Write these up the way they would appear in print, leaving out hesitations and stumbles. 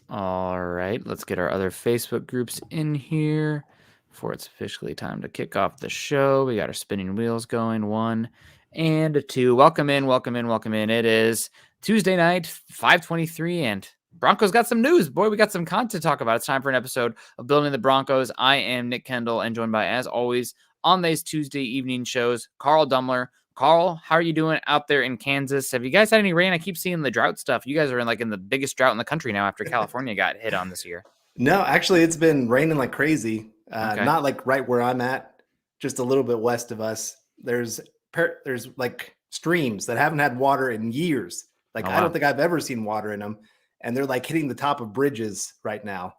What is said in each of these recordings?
All right, let's get our other Facebook groups in here before it's officially time to kick off the show. We got our spinning wheels going, 1 and 2. Welcome in, welcome in, welcome in. It is Tuesday night, 5:23, and Broncos got some news. Boy, we got some content to talk about. It's time for an episode of Building the Broncos. I am Nick Kendell, and joined by, as always, on these Tuesday evening shows, Carl Dumler. Carl, how are you doing out there in Kansas? Have you guys had any rain? I keep seeing the drought stuff. You guys are in the biggest drought in the country now after California got hit on this year. No, actually, it's been raining like crazy. Okay. Not like right where I'm at, just a little bit west of us. There's like streams that haven't had water in years. Like Oh, I don't wow. think I've ever seen water in them, and they're like hitting the top of bridges right now.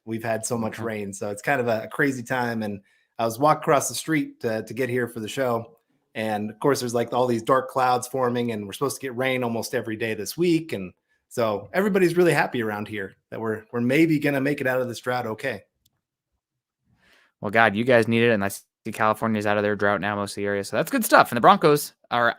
We've had so much Okay. rain, so it's kind of a crazy time. And I was walking across the street to get here for the show, and of course, there's like all these dark clouds forming, and we're supposed to get rain almost every day this week, and so everybody's really happy around here that we're maybe going to make it out of this drought okay. Well, God, you guys need it, and I see California's out of their drought now, most of the area, so that's good stuff. And the Broncos are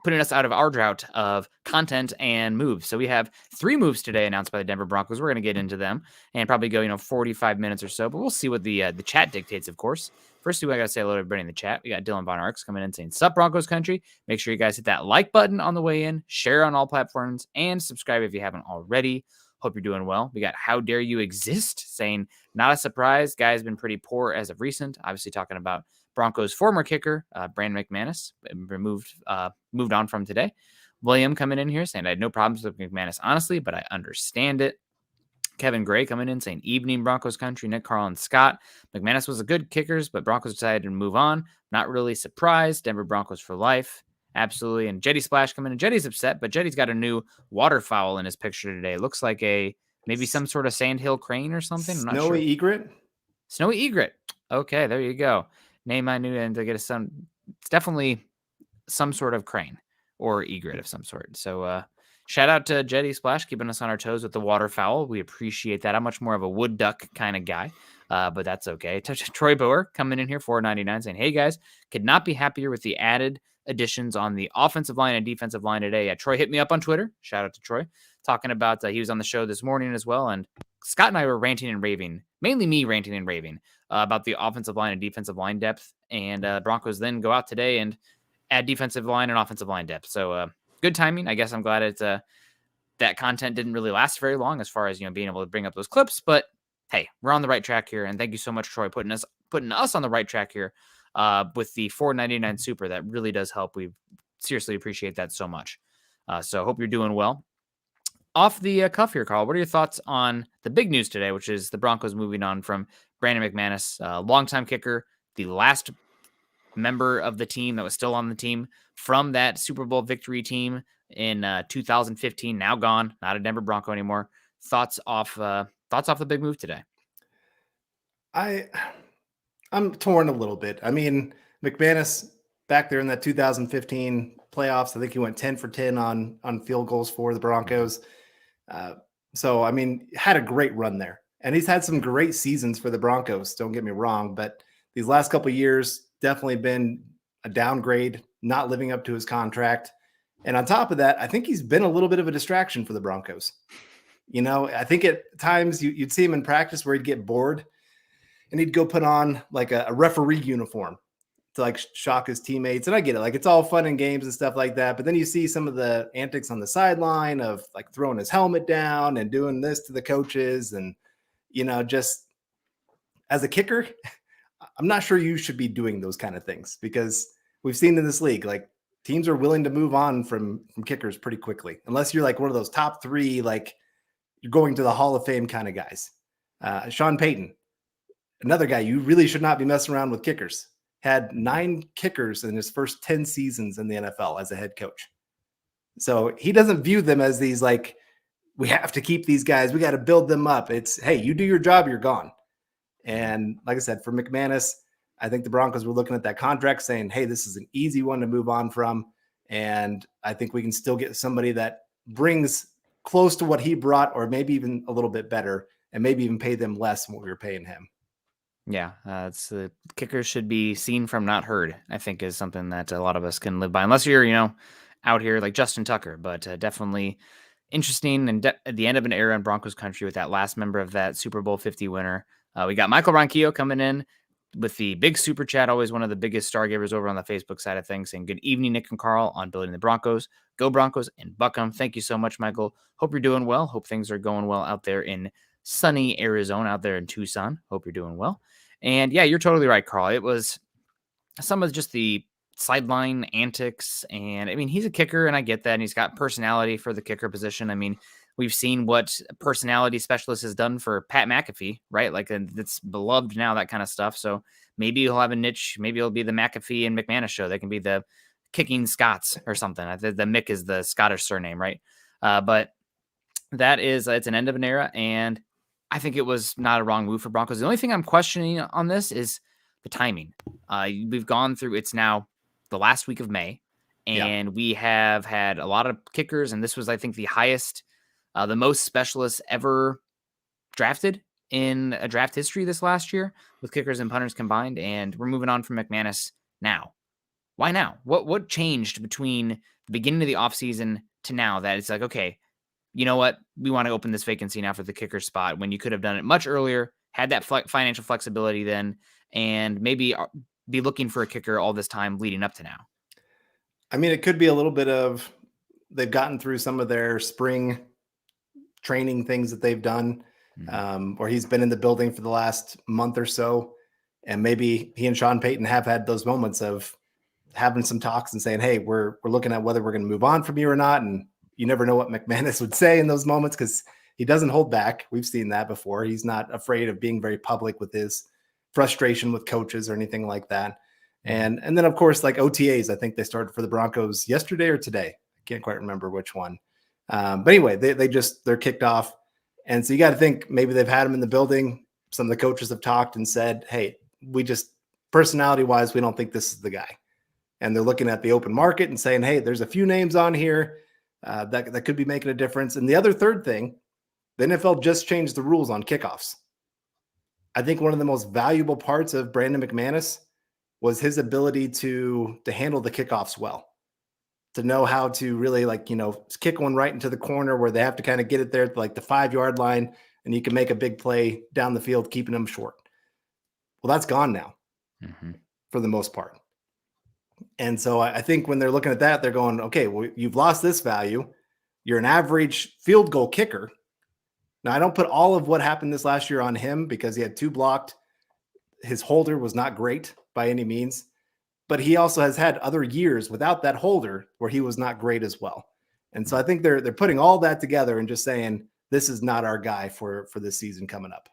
putting us out of our drought of content and moves. So we have 3 moves today announced by the Denver Broncos. We're going to get into them and probably go 45 minutes or so, but we'll see what the chat dictates, of course. First, I got to say hello to everybody in the chat. We got Dylan Von Arks coming in saying, "Sup, Broncos country." Make sure you guys hit that like button on the way in, share on all platforms, and subscribe if you haven't already. Hope you're doing well. We got How Dare You Exist saying, "Not a surprise. Guy's been pretty poor as of recent." Obviously talking about Broncos former kicker, Brandon McManus, moved on from today. William coming in here saying, "I had no problems with McManus, honestly, but I understand it." Kevin Gray coming in saying, "Evening Broncos country, Nick, Carl, and Scott. McManus was a good kickers, but Broncos decided to move on. Not really surprised. Denver Broncos for life." Absolutely. And Jetty Splash coming in. Jetty's upset, but Jetty's got a new waterfowl in his picture today. Looks like maybe some sort of sandhill crane or something. I'm not sure. Snowy egret. Snowy egret. Okay, there you go. Name I knew, and to get it's definitely some sort of crane or egret of some sort. So shout out to Jetty Splash keeping us on our toes with the waterfowl. We appreciate that. I'm much more of a wood duck kind of guy, but that's okay. Troy Boer coming in here, $4.99, saying, "Hey guys, could not be happier with the added additions on the offensive line and defensive line today." Troy hit me up on Twitter. Shout out to Troy, talking about he was on the show this morning as well, and Scott and I were ranting and raving, mainly me ranting and raving about the offensive line and defensive line depth. And Broncos then go out today and add defensive line and offensive line depth. So good timing. I guess I'm glad it's that content didn't really last very long as far as being able to bring up those clips. But hey, we're on the right track here, and thank you so much, Troy, putting us on the right track here with the $4.99 super. That really does help. We seriously appreciate that so much. So hope you're doing well. Off the cuff here, Carl, what are your thoughts on the big news today, which is the Broncos moving on from Brandon McManus, longtime kicker, the last member of the team that was still on the team from that Super Bowl victory team in 2015, now gone, not a Denver Bronco anymore. Thoughts off the big move today? I'm torn a little bit. I mean, McManus back there in that 2015 playoffs, I think he went 10 for 10 on field goals for the Broncos. So, I mean, had a great run there. And he's had some great seasons for the Broncos, don't get me wrong. But these last couple of years definitely been a downgrade, not living up to his contract. And on top of that, I think he's been a little bit of a distraction for the Broncos. I think at times you'd see him in practice where he'd get bored and he'd go put on like a referee uniform to like shock his teammates. And I get it. Like it's all fun and games and stuff like that. But then you see some of the antics on the sideline of like throwing his helmet down and doing this to the coaches. And, just as a kicker, I'm not sure you should be doing those kind of things because we've seen in this league, like teams are willing to move on from kickers pretty quickly, unless you're like one of those top 3, like you're going to the Hall of Fame kind of guys. Sean Payton, another guy you really should not be messing around with kickers. Had 9 kickers in his first 10 seasons in the NFL as a head coach. So he doesn't view them as these like, we have to keep these guys. We got to build them up. It's, hey, you do your job, you're gone. And like I said, for McManus, I think the Broncos were looking at that contract saying, hey, this is an easy one to move on from. And I think we can still get somebody that brings close to what he brought, or maybe even a little bit better, and maybe even pay them less than what we were paying him. Yeah, it's kickers should be seen from, not heard, I think is something that a lot of us can live by, unless you're, out here like Justin Tucker, but definitely interesting and at the end of an era in Broncos country with that last member of that Super Bowl 50 winner. We got Michael Ronquillo coming in with the big super chat, always one of the biggest star givers over on the Facebook side of things, saying good evening, Nick and Carl, on building the Broncos. Go Broncos and buck 'em. Thank you so much, Michael. Hope you're doing well. Hope things are going well out there in sunny Arizona, out there in Tucson. Hope you're doing well. And yeah, you're totally right, Carl. It was some of just the sideline antics. And I mean, he's a kicker, and I get that. And he's got personality for the kicker position. I mean, we've seen what a personality specialist has done for Pat McAfee, right? Like, it's beloved now, that kind of stuff. So maybe he'll have a niche. Maybe it'll be the McAfee and McManus show. That can be the kicking Scots or something. The Mick is the Scottish surname, right? But that is, it's an end of an era. And I think it was not a wrong move for Broncos. The only thing I'm questioning on this is the timing. We've gone through, it's now the last week of May, and we have had a lot of kickers. And this was, I think, the highest, the most specialists ever drafted in a draft history this last year with kickers and punters combined. And we're moving on from McManus now. Why now? What changed between the beginning of the offseason to now that it's like, okay, you know what? We want to open this vacancy now for the kicker spot when you could have done it much earlier, had that financial flexibility then, and maybe be looking for a kicker all this time leading up to now. I mean, it could be a little bit of they've gotten through some of their spring training things that they've done, or he's been in the building for the last month or so. And maybe he and Sean Payton have had those moments of having some talks and saying, hey, we're looking at whether we're going to move on from you or not. And you never know what McManus would say in those moments because he doesn't hold back. We've seen that before. He's not afraid of being very public with his frustration with coaches or anything like that. And then, of course, like OTAs, I think they started for the Broncos yesterday or today. I can't quite remember which one. But anyway, they're kicked off. And so you got to think maybe they've had him in the building. Some of the coaches have talked and said, hey, we just personality-wise, we don't think this is the guy. And they're looking at the open market and saying, hey, there's a few names on here that could be making a difference. And the other third thing, the NFL just changed the rules on kickoffs. I think one of the most valuable parts of Brandon McManus was his ability to handle the kickoffs well, to know how to really kick one right into the corner where they have to kind of get it there to like the 5-yard line and you can make a big play down the field, keeping them short. Well, that's gone now for the most part. And so I think when they're looking at that, they're going, okay, well, you've lost this value. You're an average field goal kicker. Now, I don't put all of what happened this last year on him because he had 2 blocked. His holder was not great by any means, but he also has had other years without that holder where he was not great as well. And so I think they're putting all that together and just saying, this is not our guy for this season coming up.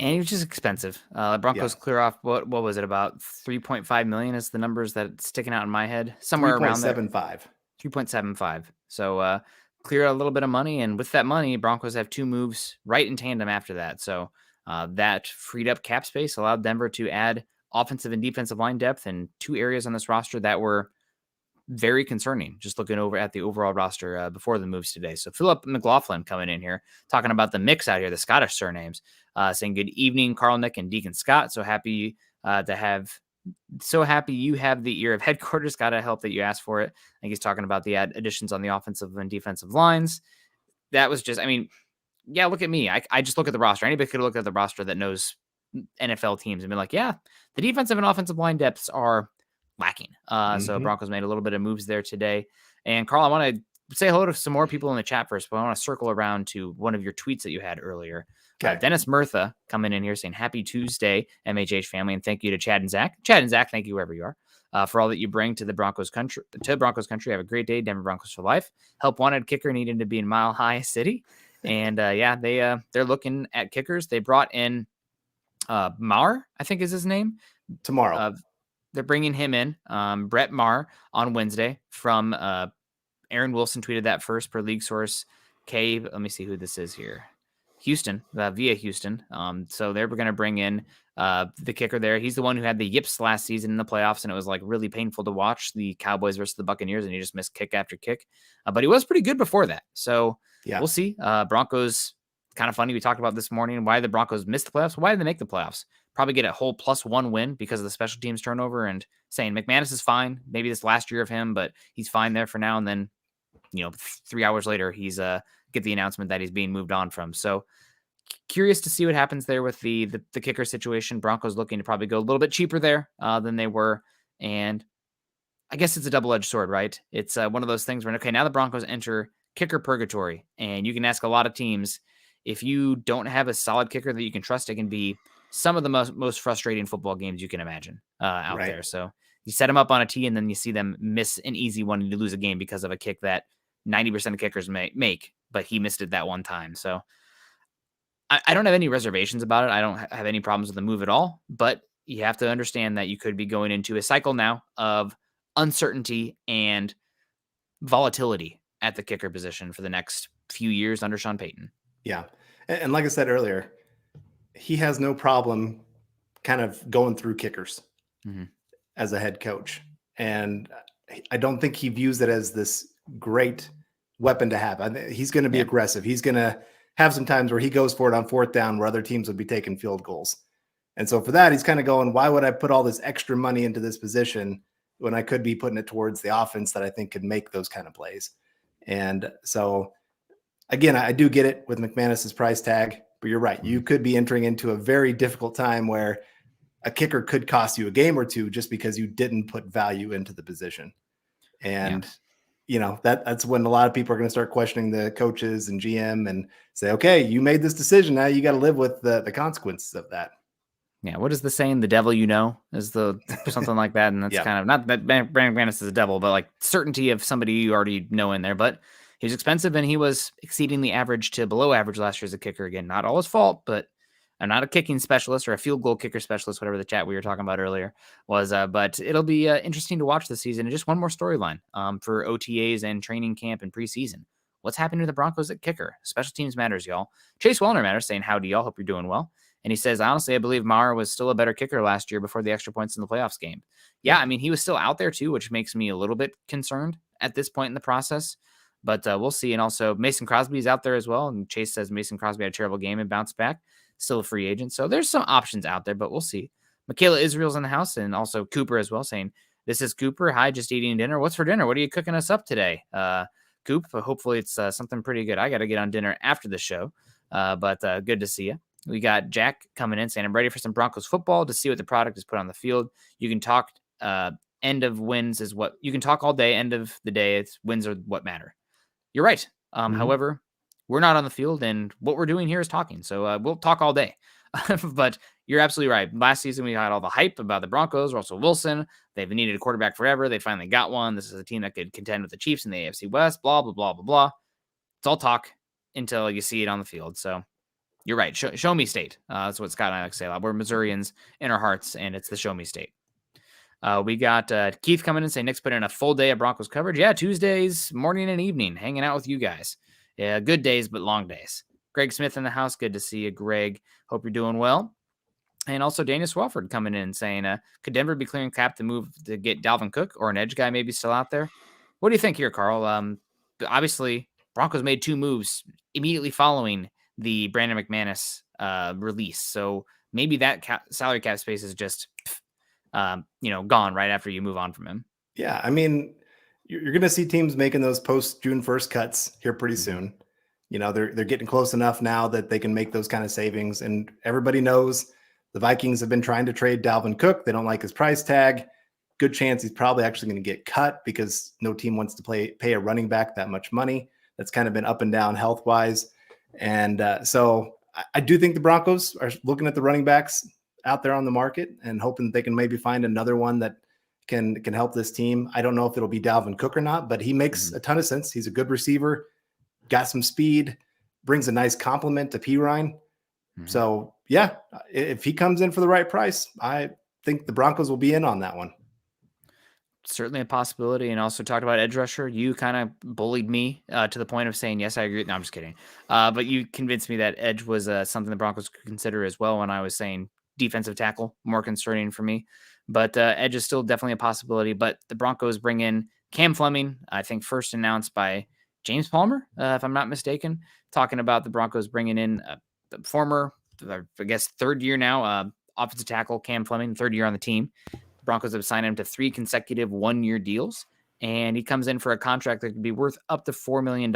And he was just expensive. Broncos clear off, what was it, about $3.5 million is the numbers that sticking out in my head. Somewhere around there. 3.75. So clear a little bit of money. And with that money, Broncos have 2 moves right in tandem after that. So that freed up cap space, allowed Denver to add offensive and defensive line depth in 2 areas on this roster that were very concerning, just looking over at the overall roster before the moves today. So Philip McLaughlin coming in here, talking about the mix out here, the Scottish surnames, saying good evening, Carl, Nick, and Deacon Scott. So happy you have the ear of headquarters. Gotta help that you asked for it. I think he's talking about the additions on the offensive and defensive lines. That was just, I mean, yeah, look at me. I just look at the roster. Anybody could look at the roster that knows NFL teams and be like, yeah, the defensive and offensive line depths are lacking. So Broncos made a little bit of moves there today. And Carl, I want to say hello to some more people in the chat first, but I want to circle around to one of your tweets that you had earlier. Okay. Dennis Murtha coming in here saying happy Tuesday, MHH family. And thank you to Chad and Zach. Chad and Zach, thank you wherever you are for all that you bring to the Broncos country. Have a great day. Denver Broncos for life. Help wanted kicker needing to be in Mile High City. And they're looking at kickers. They brought in Maher, I think is his name. Tomorrow. They're bringing him in, Brett Maher, on Wednesday from Aaron Wilson tweeted that first per league source. Let me see who this is here. Houston, via Houston. So they're going to bring in the kicker there. He's the one who had the yips last season in the playoffs, and it was like really painful to watch the Cowboys versus the Buccaneers, and he just missed kick after kick. But he was pretty good before that. So we'll see. Broncos, kind of funny. We talked about this morning why the Broncos missed the playoffs. Why did they make the playoffs? Probably get a whole +1 win because of the special teams turnover and saying McManus is fine. Maybe this last year of him, but he's fine there for now. And then 3 hours later, he's get the announcement that he's being moved on from. So curious to see what happens there with the kicker situation. Broncos looking to probably go a little bit cheaper there than they were. And I guess it's a double-edged sword, right? It's one of those things where, okay, now the Broncos enter kicker purgatory, and you can ask a lot of teams, if you don't have a solid kicker that you can trust, it can be some of the most frustrating football games you can imagine out Right. there. So you set them up on a tee, and then you see them miss an easy one and you lose a game because of a kick that 90% of kickers make, but he missed it that one time. So I don't have any reservations about it. I don't have any problems with the move at all, but you have to understand that you could be going into a cycle now of uncertainty and volatility at the kicker position for the next few years under Sean Payton. Yeah. And like I said earlier, he has no problem kind of going through kickers as a head coach. And I don't think he views it as this great weapon to have. He's going to be aggressive. He's going to have some times where he goes for it on fourth down where other teams would be taking field goals. And so for that, he's kind of going, why would I put all this extra money into this position when I could be putting it towards the offense that I think could make those kind of plays? And so, again, I do get it with McManus's price tag, but you're right. You could be entering into a very difficult time where a kicker could cost you a game or two just because you didn't put value into the position. And that's when a lot of people are going to start questioning the coaches and GM and say, okay, you made this decision. Now you got to live with the consequences of that. Yeah. What is the saying? The devil, is something like that. And that's kind of not that Brandon McManus is a devil, but like certainty of somebody you already know in there. But he was expensive and he was exceeding the average to below average last year as a kicker. Again, not all his fault, but I'm not a kicking specialist or a field goal kicker specialist, whatever the chat we were talking about earlier was. But it'll be interesting to watch this season. And just one more storyline for OTAs and training camp and preseason. What's happening to the Broncos at kicker? Special teams matters, y'all. Chase Wellner matters, saying, howdy, y'all. Hope you're doing well. And he says, honestly, I believe Mara was still a better kicker last year before the extra points in the playoffs game. Yeah, I mean, he was still out there too, which makes me a little bit concerned at this point in the process. But we'll see. And also, Mason Crosby's out there as well. And Chase says Mason Crosby had a terrible game and bounced back. Still a free agent. So there's some options out there, but we'll see. Michaela Israel's in the house, and also Cooper as well, saying, this is Cooper. Hi, just eating dinner. What's for dinner? What are you cooking us up today? Coop, hopefully it's something pretty good. I got to get on dinner after the show, but good to see you. We got Jack coming in saying, I'm ready for some Broncos football to see what the product is put on the field. You can talk end of wins is what you can talk all day. End of the day, it's wins are what matter. You're right. However, we're not on the field, and what we're doing here is talking. So we'll talk all day. But you're absolutely right. Last season, we had all the hype about the Broncos, Russell Wilson. They've needed a quarterback forever. They finally got one. This is a team that could contend with the Chiefs in the AFC West, blah, blah, blah, blah, blah. It's all talk until you see it on the field. So you're right. Show me state. That's what Scott and I like to say a lot. We're Missourians in our hearts, and it's the show me state. We got Keith coming in saying Nick's put in a full day of Broncos coverage. Yeah, Tuesdays, morning and evening, hanging out with you guys. Yeah, good days, but long days. Greg Smith in the house. Good to see you, Greg. Hope you're doing well. And also Daniel Swafford coming in saying, could Denver be clearing cap to move to get Dalvin Cook or an edge guy maybe still out there? What do you think here, Carl? Obviously, Broncos made 2 moves immediately following the Brandon McManus release. So maybe that salary cap space is just, gone right after you move on from him. Yeah, I mean, you're going to see teams making those post June 1st cuts here pretty soon. They're getting close enough now that they can make those kind of savings. And everybody knows the Vikings have been trying to trade Dalvin Cook. They don't like his price tag. Good chance he's probably actually going to get cut because no team wants to pay a running back that much money. That's kind of been up and down health-wise. And so I do think the Broncos are looking at the running backs out there on the market and hoping that they can maybe find another one that can help this team. I don't know if it'll be Dalvin Cook or not, but he makes a ton of sense. He's a good receiver, got some speed, brings a nice compliment to Pirine. So yeah, if he comes in for the right price, I think the Broncos will be in on that one. Certainly a possibility. And also talked about edge rusher. You kind of bullied me to the point of saying, yes, I agree. No, I'm just kidding. But you convinced me that edge was something the Broncos could consider as well when I was saying defensive tackle, more concerning for me. But edge is still definitely a possibility. But the Broncos bring in Cam Fleming, I think first announced by James Palmer, if I'm not mistaken, talking about the Broncos bringing in the former, I guess, third year now, offensive tackle Cam Fleming, third year on the team. Broncos have signed him to 3 consecutive 1-year deals. and he comes in for a contract that could be worth up to $4 million.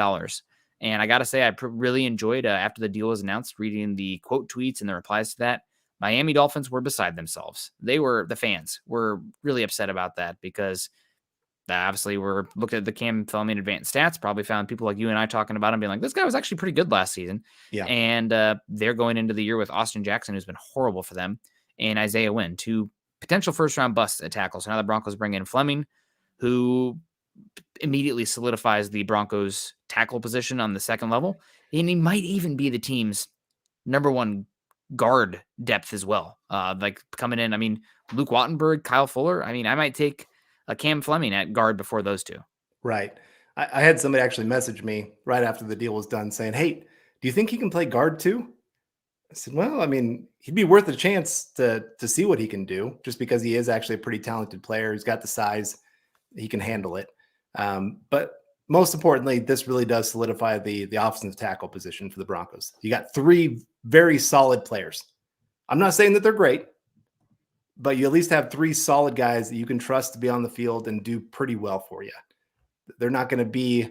And I got to say, I really enjoyed, after the deal was announced, reading the quote tweets and the replies to that. Miami Dolphins were beside themselves. The fans were really upset about that because obviously we're looking at the Cam Fleming advanced stats, probably found people like you and I talking about him being like, this guy was actually pretty good last season. Yeah. And they're going into the year with Austin Jackson, who's been horrible for them, and Isaiah Wynn, two potential first-round busts at tackle. So now the Broncos bring in Fleming, who immediately solidifies the Broncos tackle position on the second level. And he might even be the team's number one guard depth as well. Like coming in, I mean, Luke Wattenberg, Kyle Fuller. I mean, I might take a Cam Fleming at guard before those two. Right. I had somebody actually message me right after the deal was done saying, hey, do you think he can play guard too? I said, well, I mean, he'd be worth a chance to see what he can do just because he is actually a pretty talented player. He's got the size. He can handle it. But most importantly, this really does solidify the offensive tackle position for the Broncos. You got three very solid players. I'm not saying that they're great, but you at least have three solid guys that you can trust to be on the field and do pretty well for you. They're not going to be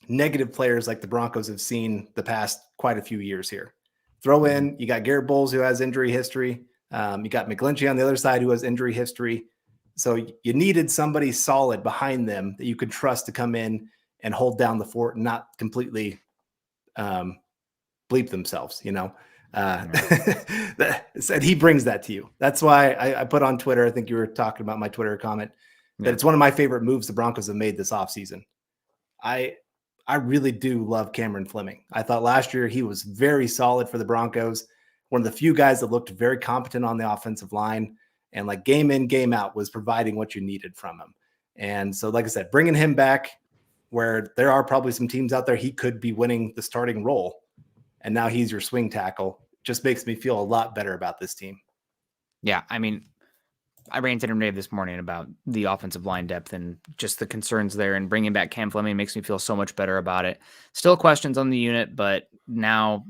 negative players like the Broncos have seen the past quite a few years here. Throw in, you got Garrett Bowles, who has injury history. You got McGlinchey on the other side, who has injury history. So you needed somebody solid behind them that you could trust to come in and hold down the fort and not completely bleep themselves, you know. And he brings that to you. That's why I put on Twitter, I think you were talking about my Twitter comment, that it's one of my favorite moves the Broncos have made this offseason. I really do love Cameron Fleming. I thought last year he was very solid for the Broncos, one of the few guys that looked very competent on the offensive line, and like game in, game out was providing what you needed from him. And so, like I said, bringing him back where there are probably some teams out there he could be winning the starting role, and now he's your swing tackle, just makes me feel a lot better about this team. Yeah, I mean, I ranted and raved this morning about the offensive line depth and just the concerns there, and bringing back Cam Fleming makes me feel so much better about it. Still questions on the unit, but now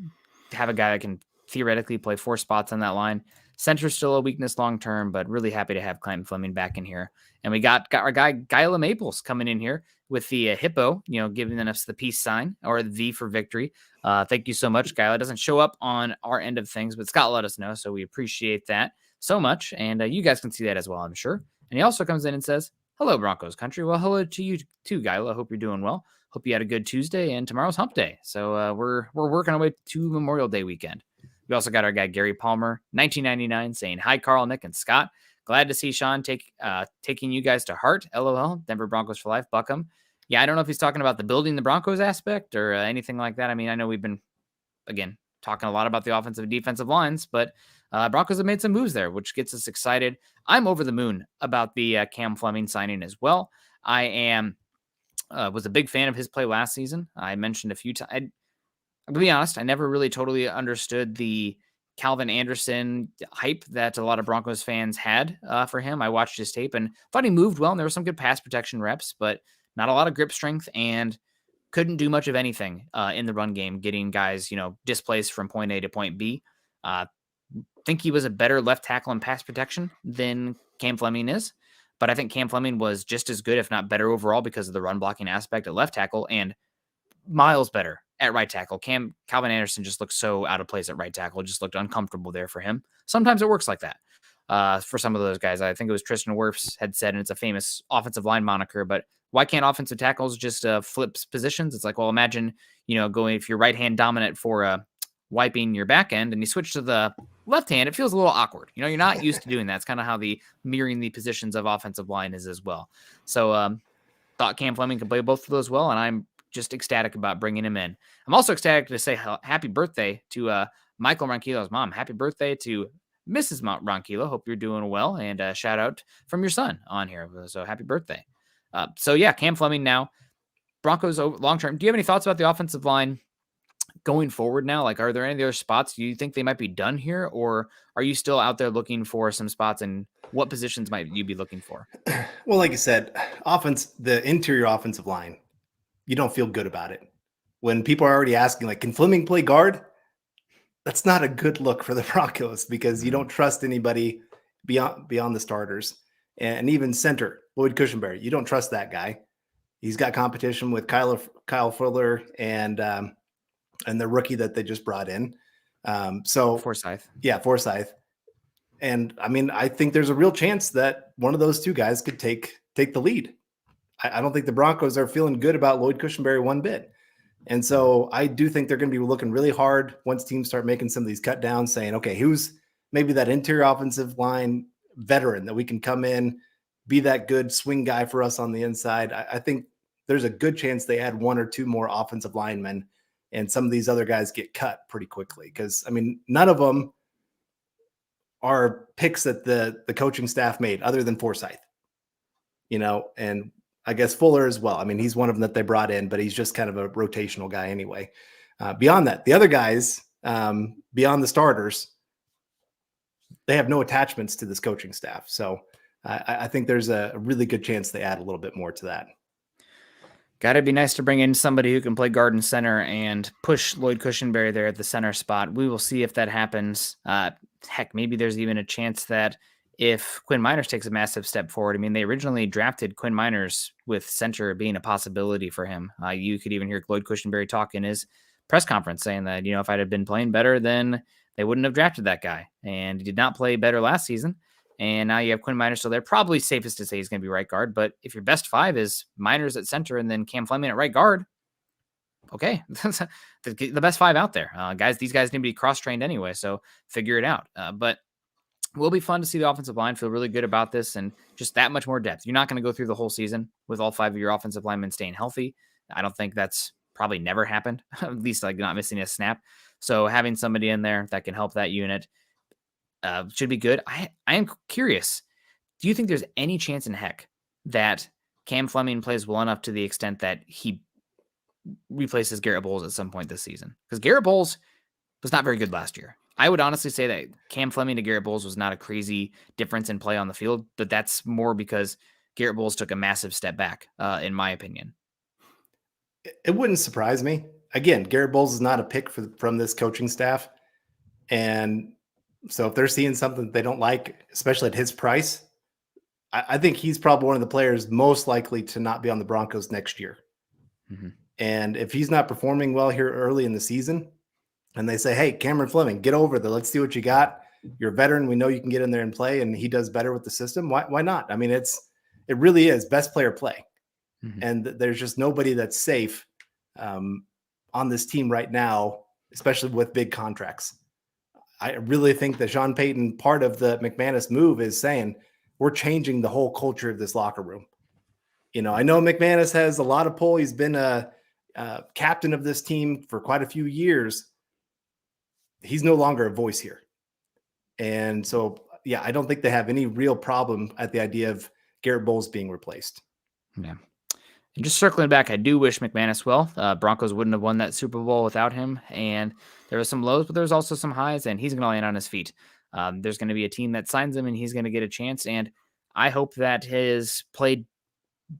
to have a guy that can theoretically play 4 spots on that line. Center's still a weakness long-term, but really happy to have Cam Fleming back in here. And we got our guy, Gyla Maples, coming in here with the hippo, you know, giving us the peace sign, or the V for victory. Thank you so much, Gyla. Doesn't show up on our end of things, but Scott let us know, so we appreciate that so much. And you guys can see that as well, I'm sure. And he also comes in and says, hello, Broncos country. Well, hello to you too, Gyla. Hope you're doing well. Hope you had a good Tuesday, and tomorrow's hump day. So we're working our way to Memorial Day weekend. We also got our guy, Gary Palmer, 1999, saying, hi, Carl, Nick, and Scott. Glad to see Sean taking you guys to heart. LOL, Denver Broncos for life, Buckham. Yeah, I don't know if he's talking about the building the Broncos aspect or anything like that. I mean, I know we've been, again, talking a lot about the offensive and defensive lines, but Broncos have made some moves there, which gets us excited. I'm over the moon about the Cam Fleming signing as well. I was a big fan of his play last season. I mentioned a few times. To be honest, I never really totally understood the Calvin Anderson hype that a lot of Broncos fans had for him. I watched his tape and thought he moved well, and there were some good pass protection reps, but not a lot of grip strength, and couldn't do much of anything in the run game, getting guys, you know, displaced from point A to point B. Think he was a better left tackle in pass protection than Cam Fleming is, but I think Cam Fleming was just as good, if not better overall, because of the run blocking aspect at left tackle, and miles better at right tackle. Calvin Anderson just looked so out of place at right tackle. It just looked uncomfortable there for him. Sometimes it works like that for some of those guys. I think it was Tristan Wirfs had said, and it's a famous offensive line moniker, but why can't offensive tackles just flip positions? It's like, well, imagine, you know, going, if you're right hand dominant for wiping your back end and you switch to the left hand, it feels a little awkward. You know, you're not used to doing that. It's kind of how the mirroring the positions of offensive line is as well. So thought Cam Fleming could play both of those well, and I'm just ecstatic about bringing him in. I'm also ecstatic to say happy birthday to Michael Ronquillo's mom. Happy birthday to Mrs. Ronquillo. Hope you're doing well, and shout out from your son on here. So happy birthday. So yeah, Cam Fleming now. Broncos long term. Do you have any thoughts about the offensive line going forward now? Like, are there any other spots? Do you think they might be done here, or are you still out there looking for some spots, and what positions might you be looking for? Well, like you said, the interior offensive line, you don't feel good about it. When people are already asking, like, can Fleming play guard? That's not a good look for the Broncos, because you don't trust anybody beyond the starters. and even center Lloyd Cushenberry. You don't trust that guy. He's got competition with Kyle Fuller and the rookie that they just brought in. Forsyth. Yeah, Forsyth. And I mean, I think there's a real chance that one of those two guys could take the lead. I don't think the Broncos are feeling good about Lloyd Cushenberry one bit. And so I do think they're going to be looking really hard once teams start making some of these cut downs, saying, okay, who's maybe that interior offensive line veteran that we can come in, be that good swing guy for us on the inside. I think there's a good chance they add one or two more offensive linemen and some of these other guys get cut pretty quickly. Because, I mean, none of them are picks that the coaching staff made other than Forsyth, and I guess Fuller as well. I mean, he's one of them that they brought in, but he's just kind of a rotational guy anyway. Beyond that, the other guys, beyond the starters, they have no attachments to this coaching staff. So I think there's a really good chance they add a little bit more to that. Got to be nice to bring in somebody who can play guard and center and push Lloyd Cushenberry there at the center spot. We will see if that happens. Heck, maybe there's even a chance that if Quinn Miners takes a massive step forward. I mean, they originally drafted Quinn Miners with center being a possibility for him. You could even hear Lloyd Cushenberry talk in his press conference saying that, if I'd have been playing better, then they wouldn't have drafted that guy. And he did not play better last season. And now you have Quinn Miners, so they're probably safest to say he's going to be right guard. But if your best five is Miners at center and then Cam Fleming at right guard, okay, the best five out there. These guys need to be cross-trained anyway, so figure it out. But it will be fun to see the offensive line feel really good about this and just that much more depth. You're not going to go through the whole season with all five of your offensive linemen staying healthy. I don't think that's probably never happened, at least like not missing a snap. So having somebody in there that can help that unit should be good. I am curious. Do you think there's any chance in heck that Cam Fleming plays well enough to the extent that he replaces Garrett Bowles at some point this season? Because Garrett Bowles was not very good last year. I would honestly say that Cam Fleming to Garrett Bowles was not a crazy difference in play on the field, but that's more because Garrett Bowles took a massive step back, in my opinion. It wouldn't surprise me. Again, Garrett Bowles is not a pick from this coaching staff. And so if they're seeing something that they don't like, especially at his price, I think he's probably one of the players most likely to not be on the Broncos next year. Mm-hmm. And if he's not performing well here early in the season, and they say, hey, Cameron Fleming, get over there. Let's see what you got. You're a veteran. We know you can get in there and play, and he does better with the system. Why not? I mean, it really is best player play. Mm-hmm. And there's just nobody that's safe on this team right now, especially with big contracts. I really think that Sean Payton, part of the McManus move is saying, we're changing the whole culture of this locker room. I know McManus has a lot of pull. He's been a captain of this team for quite a few years. He's no longer a voice here. And so, yeah, I don't think they have any real problem at the idea of Garrett Bowles being replaced. Yeah. And just circling back, I do wish McManus well. Broncos wouldn't have won that Super Bowl without him. And there was some lows, but there's also some highs, and he's going to land on his feet. There's going to be a team that signs him, and he's going to get a chance. And I hope that his play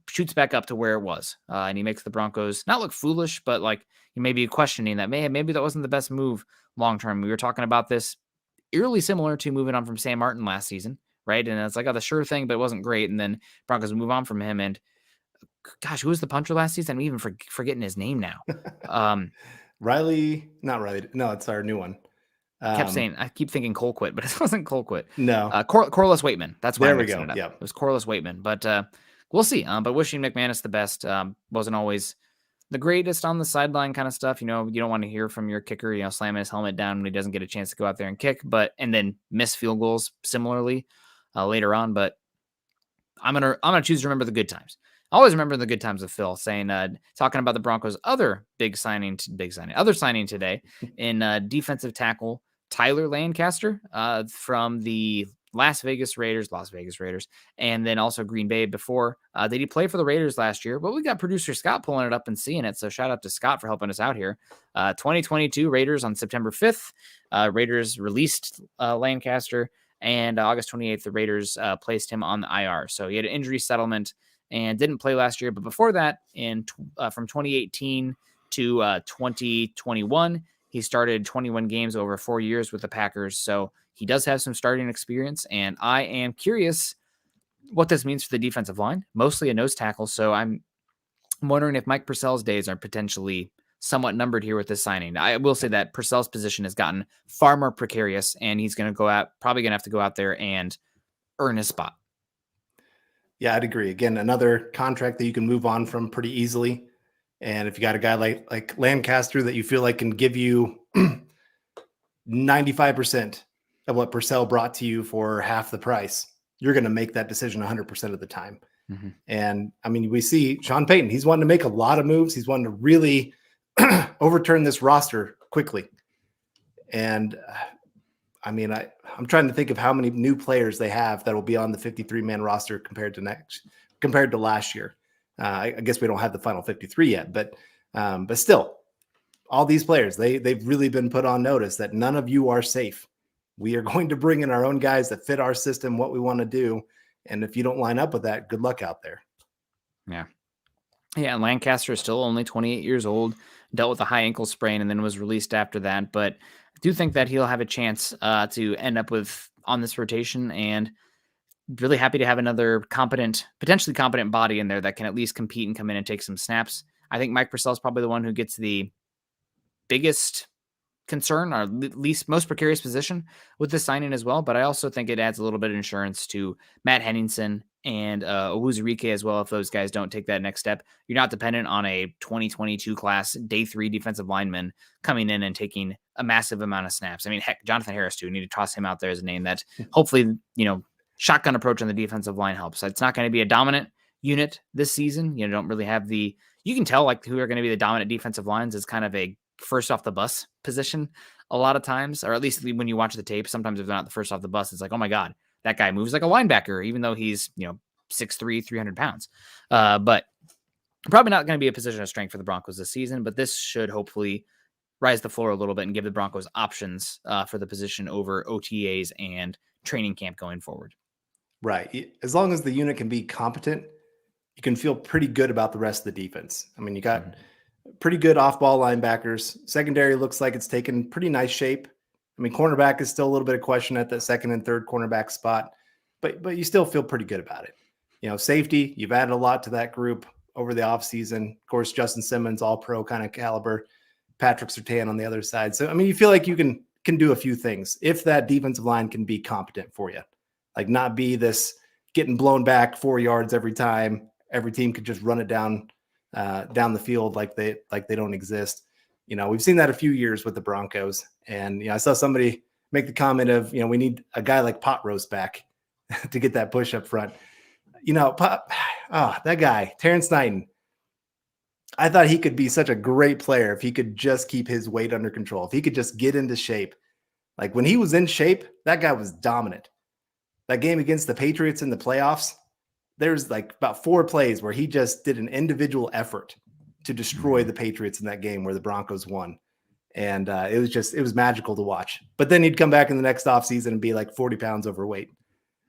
shoots back up to where it was. And he makes the Broncos not look foolish, but like you may be questioning that maybe that wasn't the best move long-term. We were talking about this eerily similar to moving on from Sam Martin last season, right? And it's like, the sure thing, but it wasn't great. And then Broncos move on from him. And gosh, who was the punter last season? I'm even forgetting his name now. Not Riley. No, it's our new one. I keep thinking Colquitt, but it wasn't Colquitt. No. Corliss Waitman. That's why there we go. Yeah. It was Corliss Waitman, but we'll see. But wishing McManus the best. Wasn't always the greatest on the sideline kind of stuff. You don't want to hear from your kicker, slamming his helmet down when he doesn't get a chance to go out there and kick, and then miss field goals similarly later on. But I'm gonna choose to remember the good times. I always remember the good times of Phil saying, talking about the Broncos' other signing today in defensive tackle Tyler Lancaster from the Las Vegas Raiders, and then also Green Bay before. Did he play for the Raiders last year? Well, we got producer Scott pulling it up and seeing it, so shout out to Scott for helping us out here. 2022 Raiders on September 5th. Raiders released Lancaster, and August 28th, the Raiders placed him on the IR. So he had an injury settlement and didn't play last year. But before that, from 2018 to 2021, he started 21 games over 4 years with the Packers. So he does have some starting experience. And I am curious what this means for the defensive line, mostly a nose tackle. So I'm wondering if Mike Purcell's days are potentially somewhat numbered here with this signing. I will say that Purcell's position has gotten far more precarious, and he's going to probably going to have to go out there and earn his spot. Yeah, I'd agree. Again, another contract that you can move on from pretty easily. And if you got a guy like Lancaster that you feel like can give you 95% of what Purcell brought to you for half the price, you're going to make that decision 100% of the time. Mm-hmm. And I mean, we see Sean Payton, he's wanting to make a lot of moves. He's wanting to really overturn this roster quickly. And I mean, I'm trying to think of how many new players they have that will be on the 53-man roster compared to last year. I guess we don't have the final 53 yet, but still, all these players, they've really been put on notice that none of you are safe. We are going to bring in our own guys that fit our system, what we want to do. And if you don't line up with that, good luck out there. Yeah. Yeah, Lancaster is still only 28 years old, dealt with a high ankle sprain, and then was released after that. But I do think that he'll have a chance to end up on this rotation, and really happy to have another potentially competent body in there that can at least compete and come in and take some snaps. I think Mike Purcell is probably the one who gets the biggest concern, or most precarious position with this signing as well. But I also think it adds a little bit of insurance to Matt Henningsen and Owuzurike as well. If those guys don't take that next step, you're not dependent on a 2022 class day 3 defensive lineman coming in and taking a massive amount of snaps. I mean, heck, Jonathan Harris too. Need to toss him out there as a name that hopefully, shotgun approach on the defensive line helps. It's not going to be a dominant unit this season. Don't really have you can tell like who are going to be the dominant defensive lines is kind of a first off the bus position a lot of times, or at least when you watch the tape, sometimes if they're not the first off the bus, it's like, oh my God, that guy moves like a linebacker, even though he's, 6'3", 300 pounds. But probably not going to be a position of strength for the Broncos this season, but this should hopefully rise the floor a little bit and give the Broncos options for the position over OTAs and training camp going forward. Right. As long as the unit can be competent, you can feel pretty good about the rest of the defense. I mean, you got pretty good off-ball linebackers. Secondary looks like it's taken pretty nice shape. I mean, cornerback is still a little bit of question at the second and third cornerback spot, but you still feel pretty good about it. Safety, you've added a lot to that group over the offseason. Of course, Justin Simmons, all-pro kind of caliber. Patrick Surtain on the other side. So, I mean, you feel like you can do a few things if that defensive line can be competent for you. Like not be this getting blown back 4 yards every time. Every team could just run it down the field like they don't exist. We've seen that a few years with the Broncos. And, I saw somebody make the comment of, we need a guy like Pot Roast back to get that push up front. That guy, Terrence Knighton, I thought he could be such a great player if he could just keep his weight under control. If he could just get into shape. Like when he was in shape, that guy was dominant. That game against the Patriots in the playoffs, there's like about 4 plays where he just did an individual effort to destroy the Patriots in that game where the Broncos won. And it was magical to watch. But then he'd come back in the next offseason and be like 40 pounds overweight.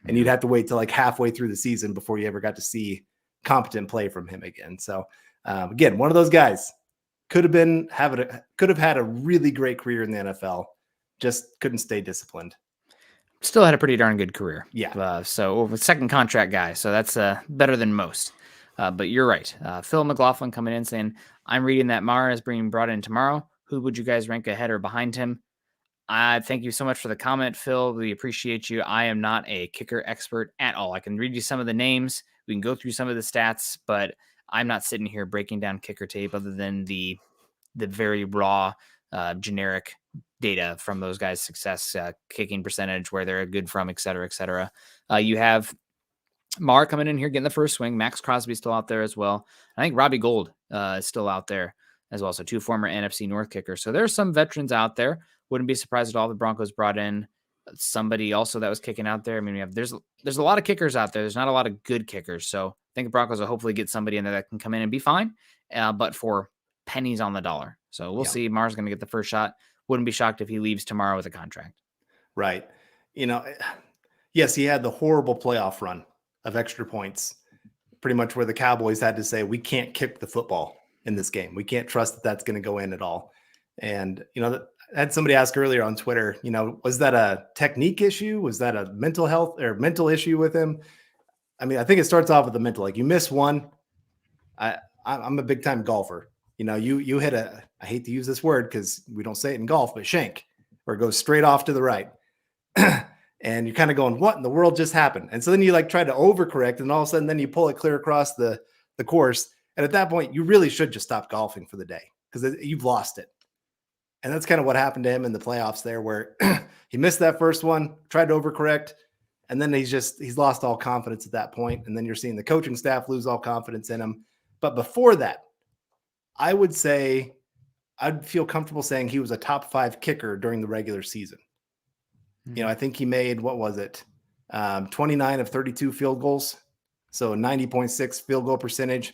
And you'd have to wait till like halfway through the season before you ever got to see competent play from him again. So again, one of those guys could have had a really great career in the NFL, just couldn't stay disciplined. Still had a pretty darn good career. Yeah. So second contract guy. So that's better than most. But you're right. Phil McLaughlin coming in saying, I'm reading that Mara is being brought in tomorrow. Who would you guys rank ahead or behind him? Thank you so much for the comment, Phil. We appreciate you. I am not a kicker expert at all. I can read you some of the names. We can go through some of the stats, but I'm not sitting here breaking down kicker tape other than the very raw, generic data from those guys' success, kicking percentage, where they're good from, et cetera, et cetera. You have Mar coming in here, getting the first swing. Max Crosby still out there as well. I think Robbie Gould is still out there as well. So 2 former NFC North kickers. So there's some veterans out there. Wouldn't be surprised at all. The Broncos brought in somebody also that was kicking out there. I mean, there's a lot of kickers out there. There's not a lot of good kickers. So I think the Broncos will hopefully get somebody in there that can come in and be fine, but for pennies on the dollar. So we'll see. Mar's going to get the first shot. Wouldn't be shocked if he leaves tomorrow with a contract. Right. Yes, he had the horrible playoff run of extra points, pretty much where the Cowboys had to say, we can't kick the football in this game. We can't trust that that's going to go in at all. And, I had somebody ask earlier on Twitter, was that a technique issue? Was that a mental health or mental issue with him? I mean, I think it starts off with the mental. Like you miss one. I'm a big time golfer. You hit I hate to use this word because we don't say it in golf, but shank, where it goes straight off to the right. And you're kind of going, what in the world just happened? And so then you like try to overcorrect, and all of a sudden then you pull it clear across the course. And at that point, you really should just stop golfing for the day because you've lost it. And that's kind of what happened to him in the playoffs there, where he missed that first one, tried to overcorrect, and then he's lost all confidence at that point. And then you're seeing the coaching staff lose all confidence in him. But before that, I would say I'd feel comfortable saying he was a top 5 kicker during the regular season. I think he made, what was it? 29 of 32 field goals. So 90.6 field goal percentage.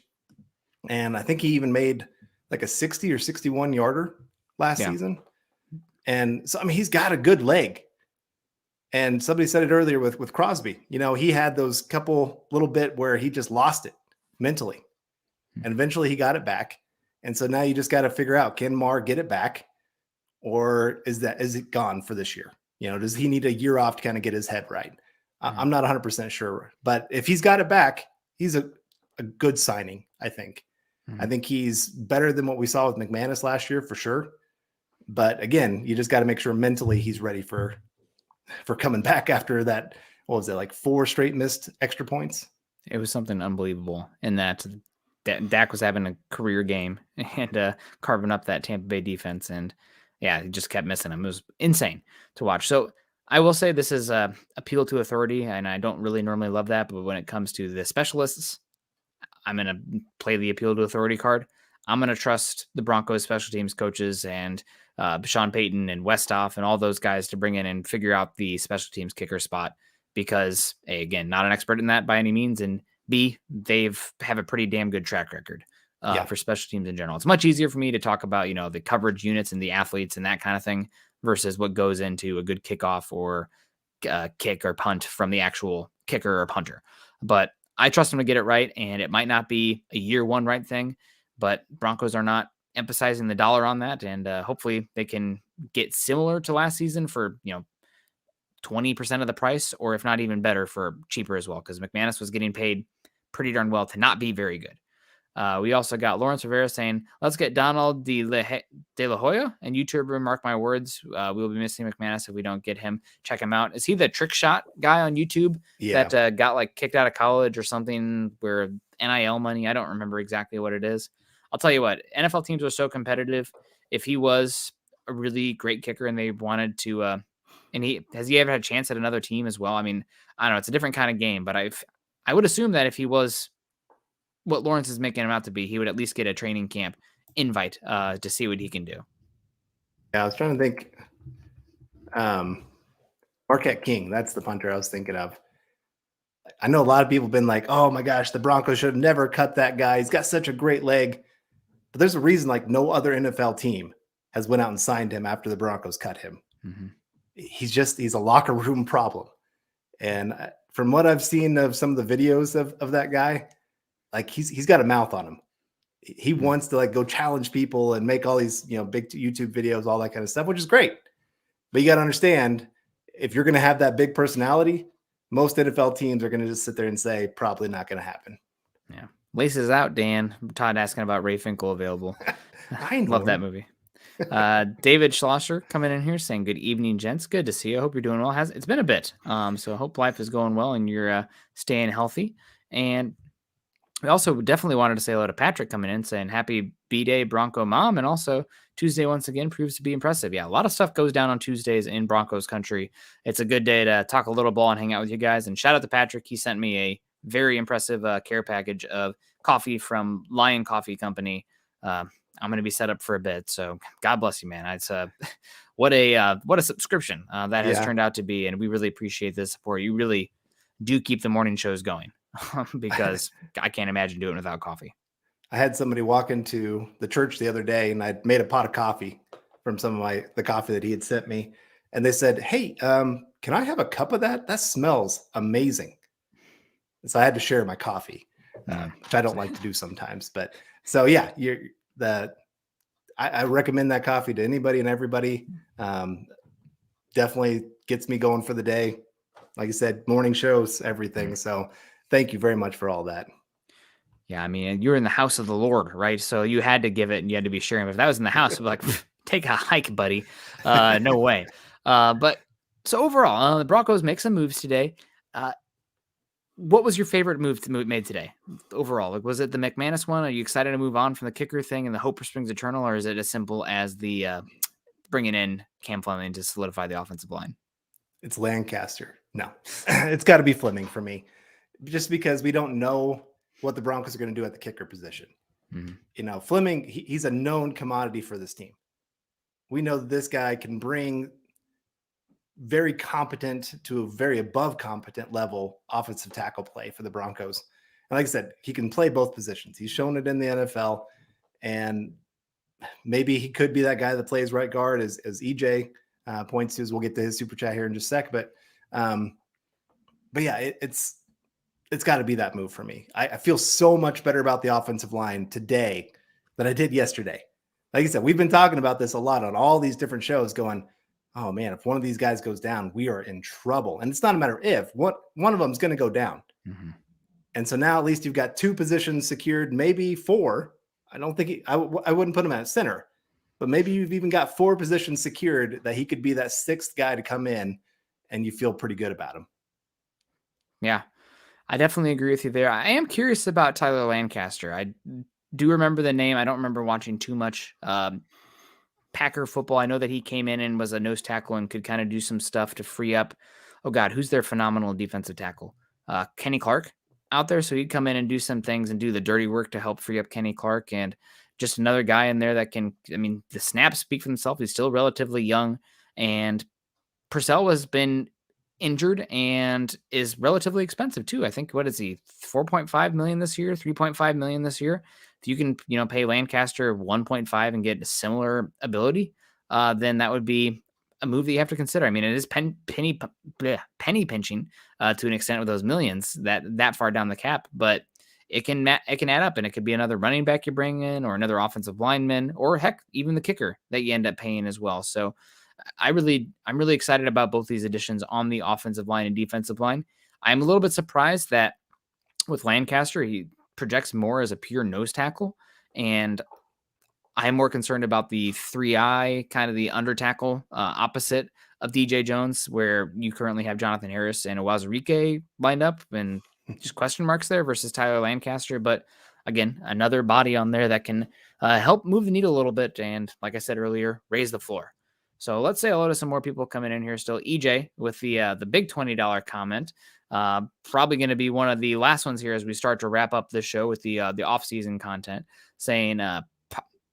And I think he even made like a 60 or 61 yarder last season. And so, I mean, he's got a good leg. And somebody said it earlier with Crosby, he had those couple little bit where he just lost it mentally. And eventually he got it back. And so now you just got to figure out, can Marr get it back? Or is it gone for this year? Does he need a year off to kind of get his head right? I'm not 100% sure. But if he's got it back, he's a good signing, I think. I think he's better than what we saw with McManus last year for sure. But again, you just got to make sure mentally he's ready for coming back after that. What was it, like 4 straight missed extra points? It was something unbelievable in that Dak was having a career game and carving up that Tampa Bay defense. And yeah, he just kept missing him. It was insane to watch. So I will say this is appeal to authority, and I don't really normally love that. But when it comes to the specialists, I'm going to play the appeal to authority card. I'm going to trust the Broncos special teams coaches and Sean Payton and Westhoff and all those guys to bring in and figure out the special teams kicker spot because, A, again, not an expert in that by any means, and B, have a pretty damn good track record for special teams in general. It's much easier for me to talk about, the coverage units and the athletes and that kind of thing versus what goes into a good kickoff or kick or punt from the actual kicker or punter. But I trust them to get it right, and it might not be a year one right thing, but Broncos are not emphasizing the dollar on that, and hopefully they can get similar to last season for 20% of the price, or if not even better, for cheaper as well, because McManus was getting paid pretty darn well to not be very good. We also got Lawrence Rivera saying, let's get Donald De La Hoya and YouTuber, mark my words. We'll be missing McManus if we don't get him. Check him out. Is he the trick shot guy on YouTube that got like kicked out of college or something where NIL money? I don't remember exactly what it is. I'll tell you what, NFL teams are so competitive. If he was a really great kicker and they wanted to, has he ever had a chance at another team as well? I mean, I don't know. It's a different kind of game, but I would assume that if he was what Lawrence is making him out to be, he would at least get a training camp invite to see what he can do. Yeah, I was trying to think. Marquette King, that's the punter I was thinking of. I know a lot of people have been like, oh my gosh, the Broncos should have never cut that guy. He's got such a great leg. But there's a reason like no other NFL team has went out and signed him after the Broncos cut him. Mm-hmm. He's a locker room problem. And from what I've seen of some of the videos of that guy, like he's got a mouth on him. He wants to like go challenge people and make all these, big YouTube videos, all that kind of stuff, which is great. But you got to understand, if you're going to have that big personality, most NFL teams are going to just sit there and say, probably not going to happen. Yeah. Laces out, Dan. Todd asking about Ray Finkel available. I love that movie. David Schlosser coming in here saying, good evening, gents. Good to see you. I hope you're doing well. It's been a bit. So I hope life is going well and you're staying healthy. And we also definitely wanted to say hello to Patrick coming in saying happy B-Day Bronco Mom. And also Tuesday once again proves to be impressive. Yeah, a lot of stuff goes down on Tuesdays in Broncos country. It's a good day to talk a little ball and hang out with you guys. And shout out to Patrick. He sent me a very impressive care package of coffee from Lion Coffee Company. I'm going to be set up for a bit. So God bless you, man. It's what a subscription that has turned out to be. And we really appreciate the support. You really do keep the morning shows going. Because I can't imagine doing it without coffee. I had somebody walk into the church the other day and I'd made a pot of coffee from some of the coffee that he had sent me. And they said, hey, can I have a cup of that? That smells amazing. And so I had to share my coffee, which I don't like to do sometimes. But so, yeah, I recommend that coffee to anybody and everybody. Definitely gets me going for the day. Like I said, morning shows, everything. So Thank you very much for all that. Yeah, I mean, you're in the house of the Lord, right? So you had to give it and you had to be sharing. But if that was in the house, it'd be like, take a hike, buddy. No way. But so overall, the Broncos make some moves today. What was your favorite move made today overall? Like, was it the McManus one? Are you excited to move on from the kicker thing and the hope springs eternal? Or is it as simple as the bringing in Cam Fleming to solidify the offensive line? It's Lancaster. No, it's got to be Fleming for me, just because we don't know what the Broncos are going to do at the kicker position. Mm-hmm. Fleming, he's a known commodity for this team. We know that this guy can bring very competent to a very above competent level offensive tackle play for the Broncos. And like I said, he can play both positions. He's shown it in the NFL, and maybe he could be that guy that plays right guard as EJ points to, as we'll get to his super chat here in just a sec. But yeah, it's got to be that move for me. I feel so much better about the offensive line today than I did yesterday. Like I said, we've been talking about this a lot on all these different shows going, oh man, if one of these guys goes down, we are in trouble. And it's not a matter of if, one of them is going to go down. Mm-hmm. And so now at least you've got 2 positions secured, maybe 4. I don't think I wouldn't put him at center, but maybe you've even got 4 positions secured that he could be that 6th guy to come in, and you feel pretty good about him. Yeah, I definitely agree with you there. I am curious about Tyler Lancaster. I do remember the name. I don't remember watching too much Packer football. I know that he came in and was a nose tackle and could kind of do some stuff to free up. Oh God, who's their phenomenal defensive tackle? Kenny Clark out there. So he'd come in and do some things and do the dirty work to help free up Kenny Clark, and just another guy in there that can, I mean, the snaps speak for themselves. He's still relatively young, and Purcell has been injured and is relatively expensive too. I think, what is he, 4.5 million this year, 3.5 million this year? If you can, pay Lancaster 1.5 and get a similar ability, then that would be a move that you have to consider. I mean, it is penny pinching to an extent with those millions that far down the cap, but it can add up, and it could be another running back you bring in, or another offensive lineman, or heck, even the kicker that you end up paying as well. So I'm really excited about both these additions on the offensive line and defensive line. I'm a little bit surprised that with Lancaster, he projects more as a pure nose tackle, and I'm more concerned about the 3-eye, kind of the under tackle opposite of DJ Jones, where you currently have Jonathan Harris and Owazurike lined up, and just question marks there versus Tyler Lancaster. But again, another body on there that can help move the needle a little bit, and like I said earlier, raise the floor. So let's say hello to some more people coming in here still. EJ with the big $20 comment. Probably going to be one of the last ones here as we start to wrap up this show with the off-season content, saying